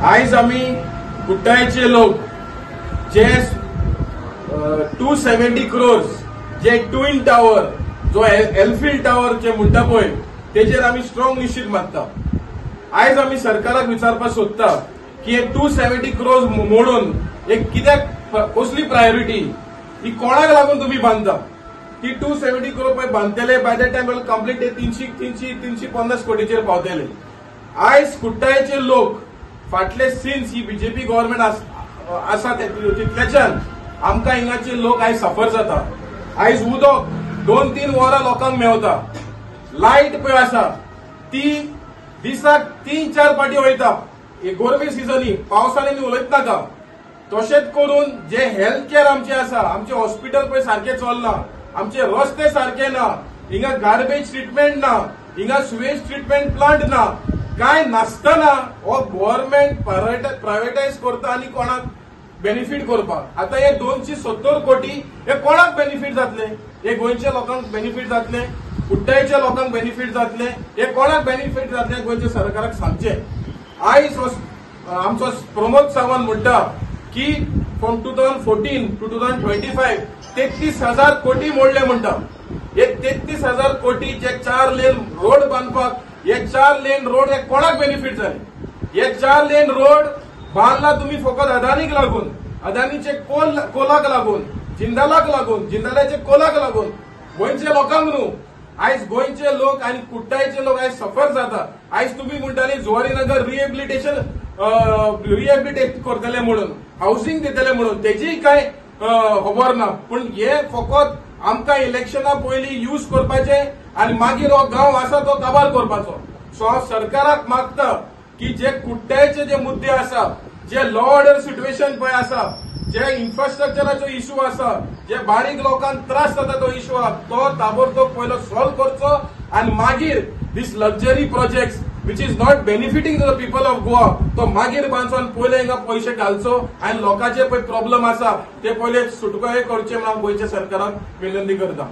आयज आमी कुट्टायचे लोक जे 270 crores जे ट्विन टावर जो एल्फिल टावर जे म्हणटा पळय तेजेर आमी स्ट्रॉंग निश्चित मारता। आयज आमी सरकाराक विचारपाक सोदता की हे 270 crores मोडून एक कित्याक कसली प्रायोरिटी ही कोणाक लागून तुम्ही बांधता। ती 270 crores बांधतले बाय द टाइम कंप्लीट 350 कोटीचेर पावतले। आयज कुट्टायचे लोक फाटले सिन्स ही बीजेपी गव्हर्नमेंट आसा तितल्याच्यान आमकां हिंगाचे लोक आयज सफर जाता। आयज उदक 2-3 वरां लोकांक मेवता, लायट पळय आसा ती दिसाक 3-4 पाटी वयता। हे गोरमे सिजनी पावसाळ्यांनी उलयत नाका। तशेंच करून जे हेल्थ केअर आमचे आसा, आमचे हॉस्पिटल पळय सारखे चलना, आमचे रस्ते सारखे ना, हिंगा गार्बेज ट्रिटमेंट ना, हिंगा सुवेज ट्रिटमेंट प्लांट ना, काय नासतना हो गव्हर्नमेंट प्रायव्हेटायज करता आनी कोणाक बेनिफिट करपाक। आता हे 270 कोटी हे कोणाक बेनिफिट जातले? हे गोंयच्या लोकांक बेनिफिट जातले, कुट्टायच्या लोकांक बेनिफिट जातले, हे कोणाक बेनिफिट जातले गोंयच्या सरकाराक सांगचे। आयज आमचो प्रमोद सावंत म्हणटा की फ्रॉम 2014 to 2025 33,000 कोटी मोडले म्हणटा। हे 33,000 कोटी जे 4 लेन रोड बांधपाक, हे 4 लेन रोड हे कोणाक बेनिफिट जाले? हे 4 लेन रोड बांधला तुम्ही फकत अदानीक लागून, अदानीचे कोलाक लागून, जिंदालाक लागून, जिंदालाचे कोलाक लागून, गोंयच्या लोकांक न्हू। आयज गोंयचे लोक आणि कुट्टायचे लोक आयज सफर जाता। आयज तुम्ही म्हणटाली जुवारीनगर रिहेबिलिटेट करतले म्हणून, हाऊसिंग दितले म्हणून, तेजी काय खबर ना। पण हे फकत आमकां इलेक्शना पयलीं यूज करपाचे आणि मागीर हो गांव आसा तो काबार करपाचो। सो हांव सरकाराक मागता की जे कुट्टायचे जे मुद्दे आसा, जे लॉ ऑर्डर सिच्युएशन पळय आसा, जे इन्फ्रास्ट्रक्चराचो इश्यू आसा, जे बारीक लोकांक त्रास जाता तो इश्यू आसा, तो ताबडतोब पयलो सॉल्व करचो आणि मागीर this luxury projects which is not benefiting to the people of Goa तो मागीर बांदचो आणि पयले हिंगा पैसे घालचो आणि लोकांचे पळय प्रॉब्लेम आसा ते पयले सुटको करचे म्हणून गोंयच्या सरकाराक विनंती करता।